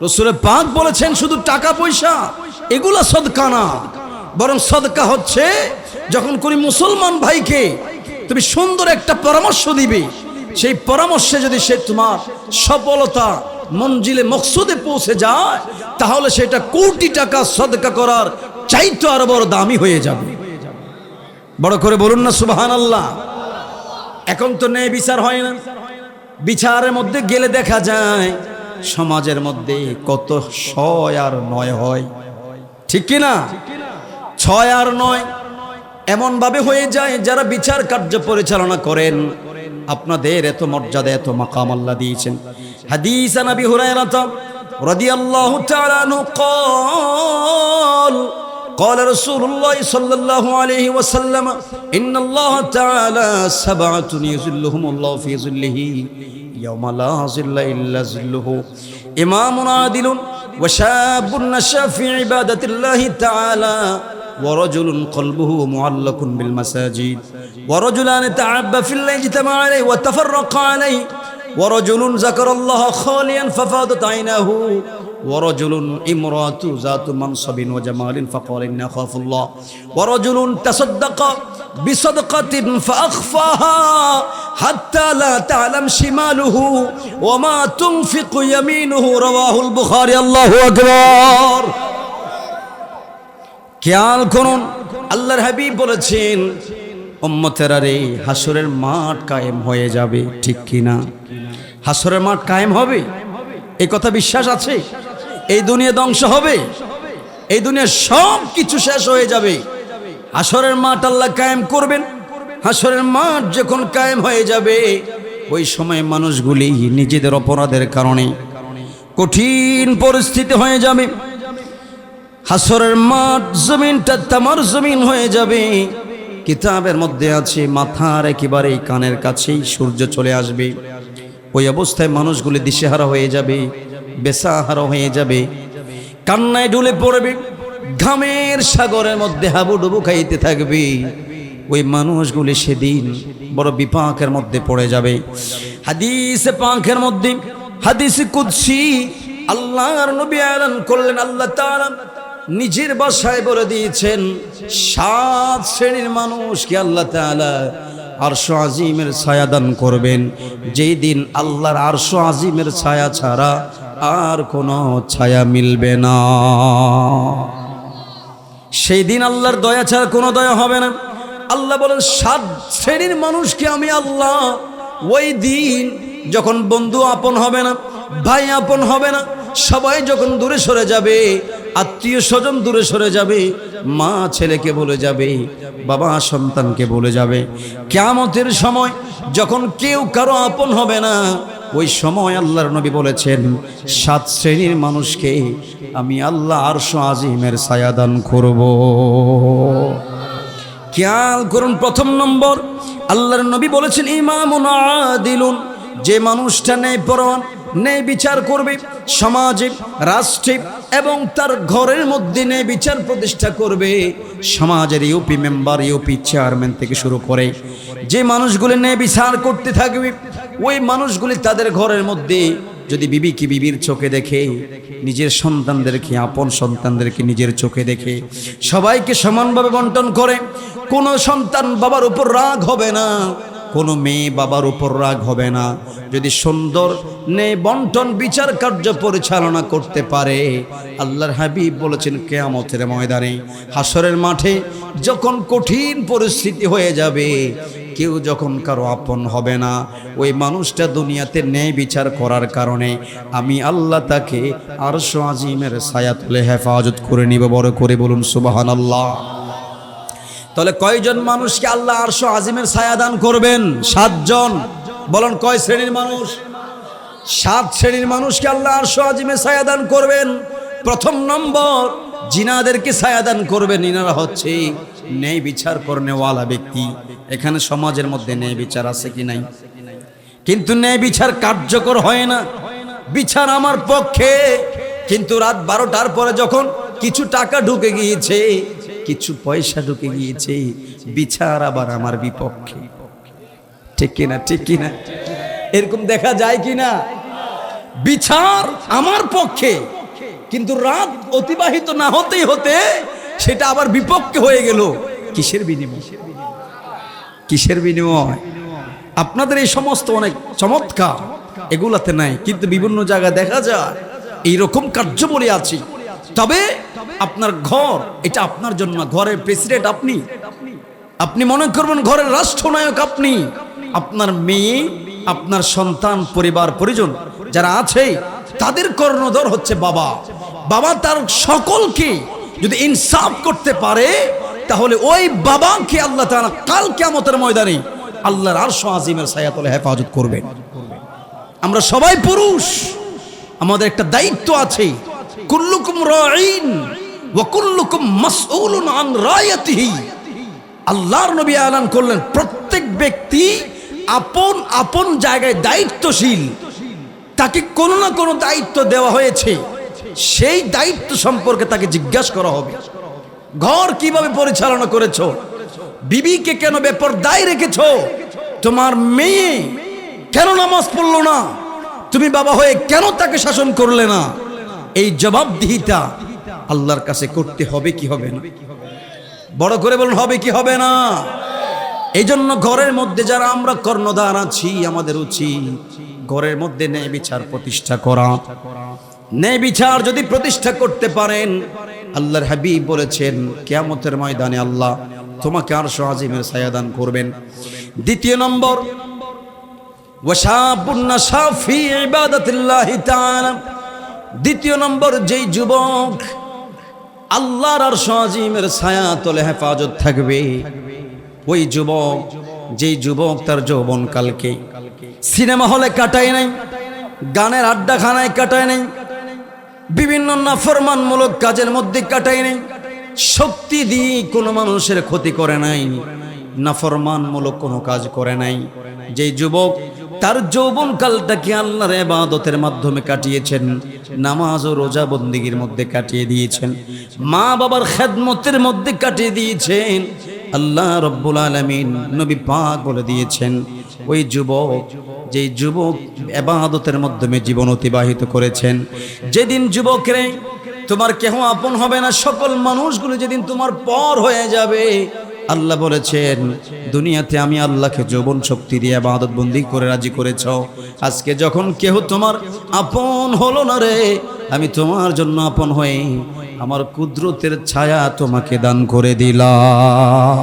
রাসূল পাক বলেছেন, শুধু টাকা পয়সা এগুলা সাদকা না, বরং সাদকা হচ্ছে যখন কোন মুসলমান ভাইকে তুমি সুন্দর একটা পরামর্শ দিবে, সেই পরামর্শে যদি সে তোমার সফলতা মঞ্জিলে মকসুদে পৌঁছে যায়, তাহলে সেটা কোটি টাকা সাদকা করার চাইতে আরো বড় দামি হয়ে যাবে। বড় করে বলুন না সুবহানাল্লাহ। এখন তো ন্যায় বিচার হয় না। বিচারের মধ্যে গেলে দেখা যায় সমাজের মধ্যে কত 6 আর 9 হয়, ঠিক কি না? 6 আর 9 এমন ভাবে হয়ে যায়, যারা বিচার কার্য পরিচালনা করেন, আপনাদের এত মর্যাদা, এত মাকাম আল্লাহ দিয়েছেন। হাদিস নবী হুরায়রা রাদিয়াল্লাহু তাআলা আনহু قال قال رسول الله صلى الله عليه وسلم إن الله تعالى 7 يظلهم الله في ظله يوم لا ظل إلا ظله إمام عادل وشاب نشأ في عبادة الله تعالى ورجل قلبه معلق بالمساجد ورجلان تعبا في الليل اجتمع عليه وتفرق عليه ورجل ذكر الله خاليا ففاضت عيناه ورجل امرأة ذات منصب وجمال فقال إني أخاف الله ورجل تصدق بصدقة فأخفاها حتى لا تعلم شماله وما تنفق يمينه رواه البخاري الله أكبر খেয়াল করুন আল্লাহর হাবিব বলেছেন উম্মতেরা রে হাসরের মাঠ কায়েম হয়ে যাবে, ঠিক কি না? হাসরের মাঠ কায়েম হবে, এই কথা বিশ্বাস আছে? এই দুনিয়া ধ্বংস হবে, এই দুনিয়া সব কিছু শেষ হয়ে যাবে, হাসরের মাঠ আল্লাহ কায়েম করবেন। হাসরের মাঠ যখন কায়েম হয়ে যাবে, ওই সময় মানুষগুলি নিজেদের অপরাধের কারণে কঠিন পরিস্থিতি হয়ে যাবে। হাসরের মাঠ জমিনটা তামার জমিন হয়ে যাবে। কিতাবের মধ্যে আছে মাথার একেবারে কানের কাছেই সূর্য চলে আসবে। ওই অবস্থায় মানুষগুলি দিশেহারা হয়ে যাবে, বেসাহারা হয়ে যাবে, কান্নায় ডুলে পড়বে, ঘামের সাগরের মধ্যে হাবুডুবু খাইতে থাকবে। ওই মানুষগুলি সেদিন বড় বিপাকের মধ্যে পড়ে যাবে। হাদিসে পাকের মধ্যে, হাদিসে কুদসি, আল্লাহর নবী এলান করলেন, আল্লাহ তাআলা নিজের ভাষায় বলে দিয়েছেন 7 শ্রেণীর মানুষকে আল্লাহ তাআলা আরশ আজিমের ছায়া দান করবেন, যেই দিন আল্লাহর আরশ আজিমের ছায়া ছাড়া আর কোনো ছায়া মিলবে না। সেই দিন আল্লাহর দয়া ছাড়া কোনো দয়া হবে না। আল্লাহ বলেন 7 শ্রেণীর মানুষকে আমি আল্লাহ ওই দিন যখন বন্ধু আপন হবে না, ভাই আপন হবে না, সবাই যখন দূরে সরে যাবে, আত্মীয় স্বজন দূরে সরে যাবে, মা ছেলেকে বলে যাবে, বাবা সন্তানকে বলে যাবে, কিয়ামতের সময় যখন কেউ কারো আপন হবে না, ওই সময় আল্লাহর নবী বলেছেন 7 শ্রেণীর মানুষকে আমি আল্লাহ আরশ আজিমের ছায়া দান করব। খেয়াল করুন, প্রথম নম্বর আল্লাহর নবী বলেছেন ইমামুন আদিলুন, যে মানুষটা ন্যায়পরায়ণ, ন্যায় বিচার করবে, সমাজে, রাষ্ট্রে এবং তার ঘরের মধ্যে ন্যায় বিচার প্রতিষ্ঠা করবে। সমাজের ইউপি মেম্বার, ইউপি চেয়ারম্যান থেকে শুরু করে যে মানুষগুলি ন্যায় বিচার করতে থাকবে, ওই মানুষগুলি তাদের ঘরের মধ্যে যদি বিবিকে বিবির চোখে দেখে, নিজের সন্তানদেরকে, আপন সন্তানদেরকে নিজের চোখে দেখে, সবাইকে সমানভাবে বন্টন করে, কোনো সন্তান বাবার উপর রাগ হবে না, কোনো মেয়ে বাবার উপর রাগ হবে না, যদি সুন্দর ন্যায় বন্টন বিচার কার্য পরিচালনা করতে পারে, আল্লাহর হাবিব বলেছেন কিয়ামতের ময়দানে, হাসরের মাঠে যখন কঠিন পরিস্থিতি হয়ে যাবে, কেউ যখন কারো আপন হবে না, ওই মানুষটা দুনিয়াতে ন্যায় বিচার করার কারণে আমি আল্লাহ তাকে আরশ আজিমের ছায়া তলে হেফাজত করে নিব। বড় করে বলুন সুবহানাল্লাহ। তাহলে কয়জন মানুষকে আল্লাহ আরশ আজিমের ছায়া দান করবেন? 7 জন। বলেন কয় শ্রেণীর মানুষ? 7 শ্রেণীর মানুষকে আল্লাহ আরশ আজিমের ছায়া দান করবেন। প্রথম নম্বর, জিনাদেরকে ছায়া দান করবেন। ইনারা হচ্ছে ন্যায় বিচার করনেওয়ালা ব্যক্তি। এখানে সমাজের মধ্যে ন্যায় বিচার আছে কি নাই? কিন্তু ন্যায় বিচার কার্যকর হয় না। বিচার আমার পক্ষে, কিন্তু রাত 12টার পরে যখন কিছু টাকা ঢুকে গিয়েছে, কিছু পয়সা ঢুকে গিয়েছে, বিচার আবার আমার বিপক্ষে। ঠিক কিনা? ঠিক কিনা? এরকম দেখা যায় কিনা? বিচার আমার পক্ষে, কিন্তু রাত অতিবাহিত না হতেই হতে সেটা আবার বিপক্ষে হয়ে গেল। কিসের বিনিময়? কিসের বিনিময়? আপনাদের এই সমস্ত অনেক চমৎকার, এগুলাতে নাই, কিন্তু বিভিন্ন জায়গায় দেখা যায় এইরকম কার্যবলী আছে। তবে আপনার ঘর, এটা আপনার জন্য, ঘরের প্রেসিডেন্ট আপনি। আপনি মনে করবেন ঘরের রাষ্ট্রনায়ক আপনি। আপনার মেয়ে, আপনার সন্তান, পরিবার পরিজন যারা আছে, তাদের কর্ণধর হচ্ছে বাবা। বাবা তার সকলকে যদি ইনসাফ করতে পারে, তাহলে ওই বাবাকে আল্লাহ তাআলা কাল কিয়ামতের ময়দানে আল্লাহর আরশ আজিমের ছায়া তলে হেফাজত করবেন। আমরা সবাই পুরুষ, আমাদের একটা দায়িত্ব আছে। কুল্লুকুম রাঈন ওয়া কুল্লুকুম মাসউলুন আন রায়াতিহি। আল্লাহর নবী এলান করলেন, প্রত্যেক ব্যক্তি আপন আপন জায়গায় দায়িত্বশীল। তাকে কোনো না কোনো দায়িত্ব দেওয়া হয়েছে, সেই দায়িত্ব সম্পর্কে তাকে জিজ্ঞাসা করা হবে। ঘর কিভাবে পরিচালনা করেছো? বিবিকে কেন বেপরদায় রেখেছো? তোমার মেয়ে কেন নামাজ পড়লো না? তুমি বাবা হয়ে কেন তাকে শাসন করলে না? এই জবাবদিহিতা আল্লাহর কাছে করতে হবে কি হবে না? বড় করে বলুন, হবে কি হবে না? এই জন্য ঘরের মধ্যে যারা আমরা কর্ণধার আছি, আমাদের উচিত ঘরের মধ্যে ন্যায় বিচার প্রতিষ্ঠা করা। ন্যায় বিচার যদি প্রতিষ্ঠা করতে পারেন, আল্লাহর হাবিব বলেছেন কিয়ামতের ময়দানে আল্লাহ তোমাকে আরশ আজিমের ছায়া দান করবেন। দ্বিতীয় নম্বর, ওয়াশাবুন নাশা ফি ইবাদাতিল্লাহি তাআলা। দ্বিতীয় নম্বর, যেই যুবক আল্লাহর আরশ আজিমের ছায়া তলে হেফাজত থাকবে, ওই যুবক যেই যুবক তার যৌবনকালকে সিনেমা হলে কাটায় নাই, গানের আড্ডাখানায় কাটায় নাই, বিভিন্ন নাফরমানমূলক কাজের মধ্যে কাটায় নাই, শক্তি দিয়ে কোনো মানুষের ক্ষতি করে নাই, নাফরমানমূলক কোনো কাজ করে নাই, যেই যুবক তার যৌবনকালটাকে আল্লাহর ইবাদতের মাধ্যমে কাটিয়েছেন, নামাজ ও রোজা বন্দেগীর মধ্যে কাটিয়ে দিয়েছেন, মা বাবার খেদমতের মধ্যে কাটিয়ে দিয়েছেন, আল্লাহ রব্বুল আলামিন নবী পাক বলে দিয়েছেন ওই যুবক, যেই যুবক ইবাদতের মাধ্যমে জীবন অতিবাহিত করেছেন, যেদিন যুবকরে তোমার কেহ আপন হবে না, সকল মানুষগুলো যেদিন তোমার পর হয়ে যাবে, আল্লাহ বলেছেন দুনিয়াতে আমি আল্লাহকে যৌবন শক্তি দিয়ে ইবাদত বন্দি করে রাজি করেছ, আজকে যখন কেহ তোমার আপন হলো না রে, আমি তোমার জন্য আপন হয়ে আমার কুদরতের ছায়া তোমাকে দান করে দিলাম।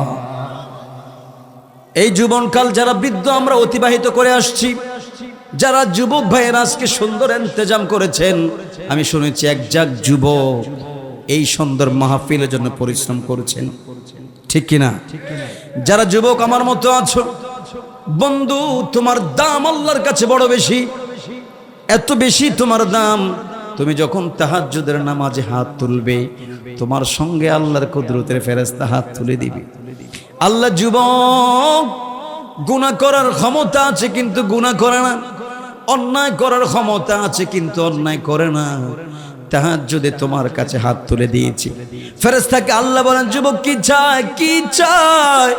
এই জীবনকাল যারা বৃদ্ধ আমরা অতিবাহিত করে আসছি, যারা যুবক ভাইয়েরা আজকে সুন্দর ইন্তজাম করেছেন, আমি শুনেছি একজাক যুবক এই সুন্দর মাহফিলের জন্য পরিশ্রম করেছেন, ঠিক কিনা? যারা যুবক আমার মতো আছো বন্ধু, তোমার দাম আল্লাহর কাছে বড় বেশি, এত বেশি তোমার দাম, তুমি যখন তাহাজ্জুদের নামাজে হাত তুলবে, তোমার সঙ্গে আল্লাহর কুদরতের ফেরেশতা হাত তুলে দিবে। আল্লাহ যুবক গুনাহ করার ক্ষমতা আছে কিন্তু গুনাহ করে না, অন্যায় করার ক্ষমতা আছে কিন্তু অন্যায় করে না, তাহাজ্জুদে তোমার কাছে হাত তুলে দিয়েছি। ফেরেশতাকে আল্লাহ বলেন যুবক কি চায়, কি চায়,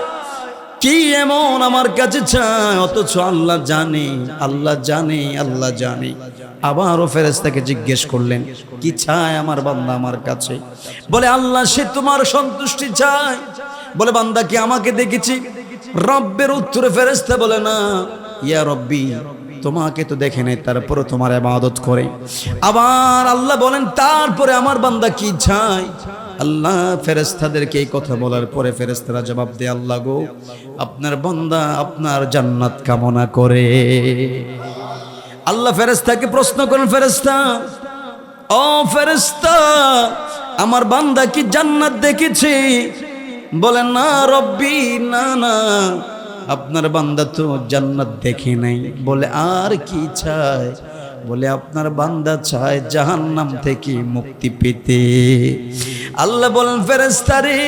কি এমন আমার কাছে চায়, অথচ আল্লাহ জানে, আল্লাহ জানে, আল্লাহ জানে। আবারও ফেরেশতাকে জিজ্ঞেস করলেন কি চায় আমার বান্দা আমার কাছে, বলে আল্লাহ সে তোমার সন্তুষ্টি চায়। বলে বান্দা কি আমাকে দেখেছি? রব্বের উত্তরে ফেরেশতা বলে না, ইয়া রব্বি তোমাকে তো দেখে নাই, তারপরে তোমার ইবাদত করে। আবার আল্লাহ বলেন তারপরে আমার বান্দা কি চায়? আল্লাহ ফেরেশতাদেরকে এই কথা বলার পরে ফেরেশতারা জবাব দেয়, আল্লাহ গো আপনার বান্দা আপনার জান্নাত কামনা করে। আল্লাহ ফেরেশতাকে প্রশ্ন করেন, ফেরেশতা ও ফেরেশতা আমার বান্দা কি জান্নাত দেখেছে? বলেন না রব্বি, না না আপনার বান্দা তো জান্নাত দেখে নাই। বলে আর কি চায়? বলে আপনার বান্দা চায় জাহান্নাম থেকে মুক্তি পেতে। আল্লাহ বলেন ফেরেশতা রে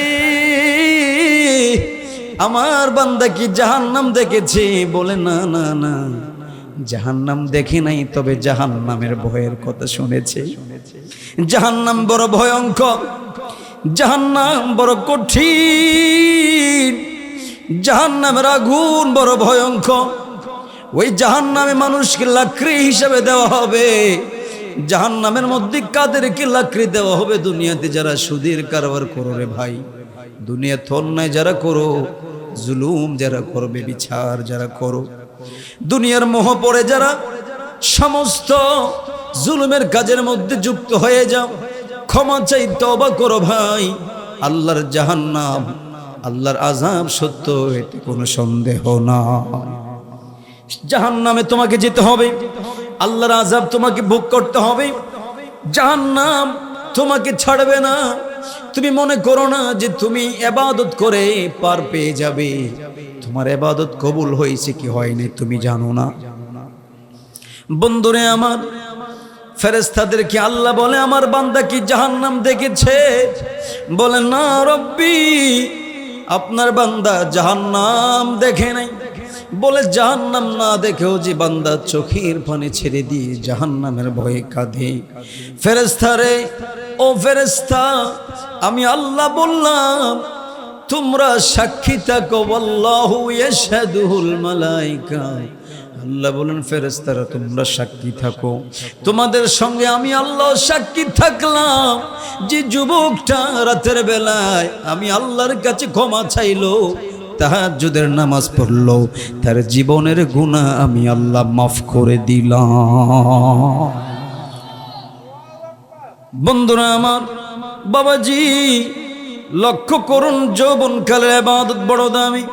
আমার বান্দা কি জাহান্নাম দেখেছে? বলে না না না জাহান্নাম দেখে নাই, তবে জাহান্নামের ভয়ের কথা শুনেছে। জাহান্নাম বড় ভয়ঙ্কর, জাহান্নাম বড় কঠিন, জাহান্নামের আগুন বড় ভয়ঙ্কর। ওই জাহান্নামে মানুষকে লাকড়ি হিসাবে দেওয়া হবে। জাহান্নামের মধ্যে কাদেরকে লাকড়ি দেওয়া হবে? দুনিয়াতে যারা সুদের কারবার করো রে ভাই, দুনিয়াতে অন্যায় যারা করো, জুলুম যারা করবে, বিচার যারা করো, দুনিয়ার মোহ পড়ে যারা সমস্ত জুলুমের কাজের মধ্যে যুক্ত হয়ে যাও, ক্ষমা চাই, তওবা করো ভাই। আল্লাহর জাহান্নাম, আল্লাহর আযাব সত্য, এতে কোনো সন্দেহ না। জাহান্নামে তোমাকে যেতে হবে, আল্লাহর আযাব তোমাকে ভোগ করতে হবে, জাহান্নাম তোমাকে ছাড়বে না। তুমি মনে করো না যে তুমি ইবাদত করে পার পেয়ে যাবে। তোমার ইবাদত কবুল হয়েছে কি হয়নি তুমি জানো না। বন্ধুরে আমার, ফেরেশতাদেরকে আল্লাহ বলে আমার বান্দা কি জাহান্নাম দেখেছে? বলে না রব্বি আপনার বান্দা জাহান্নাম দেখে নাই। বলে জাহান্নাম না দেখেও যে বান্দা চোখের পানি ছেড়ে দিয়ে জাহান্নামের ভয়ে কাঁদে। ফেরেশতা রে ও ফেরেশতা আমি আল্লাহ বললাম তোমরা সাক্ষী থাকো, আল্লাহু ইয়াশহাদুল মালায়েকা। আল্লাহ বলেন ফেরেশতারা তোমরা সাক্ষী থাকো, তোমাদের সঙ্গে আমি আল্লাহ সাক্ষী থাকলাম যে যুবকটা রাতের বেলায় আমি আল্লাহর কাছে ক্ষমা চাইলো, তাহাজ্জুদের নামাজ পড়লো, তার জীবনের গুনাহ আমি আল্লাহ মাফ করে দিলাম। বন্ধুরা আমার, বাবাজি লক্ষ্য করুন, যৌবনকালের ইবাদত বড় দামি।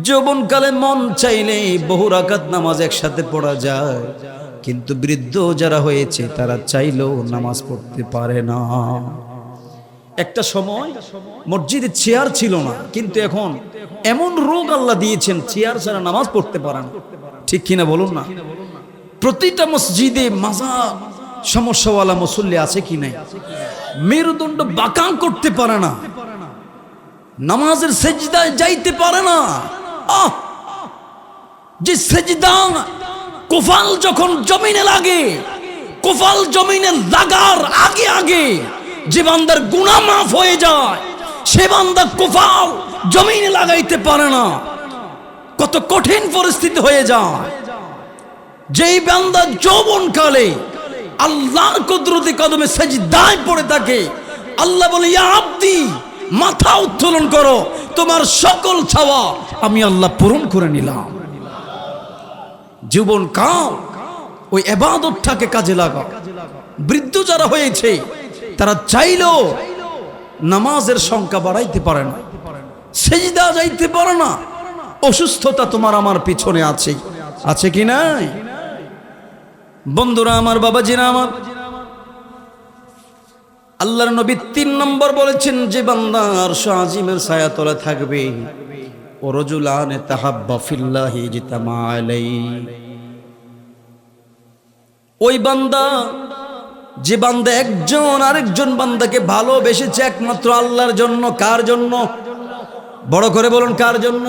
যৌবনকালে মন চাইলে বহু রাকাত নামাজ একসাথে পড়া যায়, কিন্তু বৃদ্ধ যারা হয়েছে তারা চাইলেও নামাজ পড়তে পারে না। একটা সময় মসজিদে চেয়ার ছিল না, কিন্তু এখন এমন রোগ আল্লাহ দিয়েছেন চেয়ার ছাড়া নামাজ পড়তে পারে না। ঠিক কিনা বলুন না? প্রতিটা মসজিদে মাজা সমস্যাওয়ালা মুসল্লি আছে কি নাই? মেরুদণ্ড বাঁকা করতে পারে না, নামাজের সেজদায় যাইতে পারে না। যে সেজদা কোফাল যখন জমিনে লাগে, কোফাল জমিনে লাগার আগে আগে যে বান্দার গুনাহ মাফ হয়ে যায়, সে বান্দা কোফাল জমিনে লাগাইতে পারে না। কত কঠিন পরিস্থিতি হয়ে যায়। যেই বান্দা যৌবনকালে আল্লাহর কুদরতি কদমে সেজদায় পড়ে থাকে, আল্লাহ বলে ইয়া আব্দি, মাথা উত্তোলন করো, তোমার সকল চাওয়া আমি আল্লাহ পূরণ করে নিলাম। জীবনকাল ওই ইবাদতটাকে কাজে লাগা। বৃদ্ধ যারা হয়েছে তারা চাইলেও নামাজের সংখ্যা বাড়াইতে পারে না, সেজদা যাইতে পারে না। অসুস্থতা তোমার আমার পিছনে আছে, আছে কি নাই? বন্ধুরা আমার, বাবাজিরা আমার, আল্লাহর নবী 3 নম্বর বলেছেন যে বান্দা আরশ আজিমের ছায়াতলে থাকবে, ও রাজুলান তাহাব্বা ফিল্লাহি ইজতামা আলাইহি। ওই বান্দা, যে বান্দা একজন আরেকজন বান্দাকে ভালোবেসেছে একমাত্র আল্লাহর জন্য। কার জন্য? বড় করে বলুন, কার জন্য?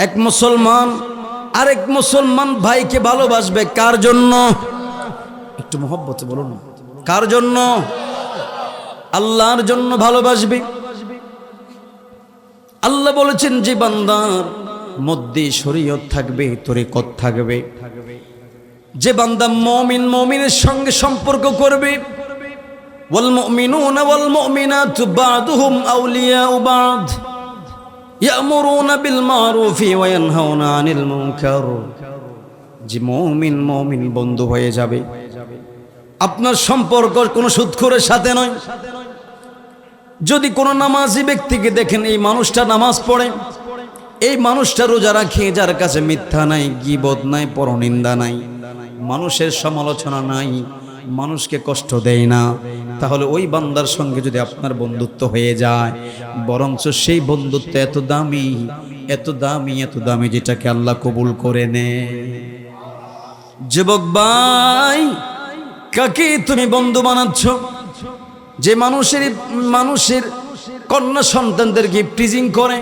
এক মুসলমান আরেক মুসলমান ভাইকে ভালোবাসবে কার জন্য? একটু মহব্বতে বলুন, কার জন্য? আল্লাহর জন্য ভালোবাসবে। আল্লাহ বলেছেন যে বান্দার মধ্যে শরীয়ত থাকবে, তরিকত থাকবে, যে বান্দা মুমিন মুমিনের সঙ্গে সম্পর্ক করবে, ওয়াল মুমিনুনা ওয়াল মুমিনাতু বা'দুহুম আউলিয়াউ বা'দ ইয়ামুরুনা বিল মারুফি ওয়া ইয়ানহাউনা আনিল মুনকার। যে মুমিন মুমিন বন্ধু হয়ে যাবে। আপনার সম্পর্ক কোনো সুদখোরের সাথে নয়। যদি কোনো নামাজি ব্যক্তিকে দেখেন এই মানুষটা নামাজ পড়ে, এই মানুষটা রোজা রাখে, যার কাছে মিথ্যা নাই, গীবত নাই, পরনিন্দা নাই, মানুষের সমালোচনা নাই, মানুষকে কষ্ট দেয় না, তাহলে ওই বান্দার সঙ্গে যদি আপনার বন্ধুত্ব হয়ে যায়, বরঞ্চ সেই বন্ধুত্ব এত দামি, এত দামি, এত দামি, যেটাকে আল্লাহ কবুল করে নেয়। যুবক ভাই, কাকে তুমি বন্ধু বানাচ্ছ? যে মানুষের কন্যা সন্তানদেরকে প্রিজিং করে।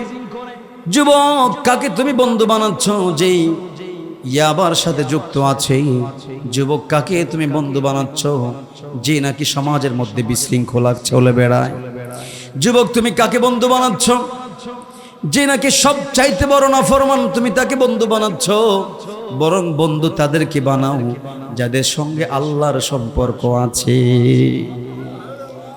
যুবক, কাকে তুমি বন্ধু বানাচ্ছ? যেই ইয়াবার সাথে যুক্ত আছে। যুবক, কাকে তুমি বন্ধু বানাচ্ছ? যে নাকি সমাজের মধ্যে বিশৃঙ্খলা চলে বেড়ায়। যুবক, তুমি কাকে বন্ধু বানাচ্ছ? যে নাকি সব চাইতে বড় নাফরমান, তুমি তাকে বন্ধু বানাচ্ছ। বরং বন্ধু তাদেরকে বানাও যাদের সঙ্গে আল্লাহর সম্পর্ক আছে।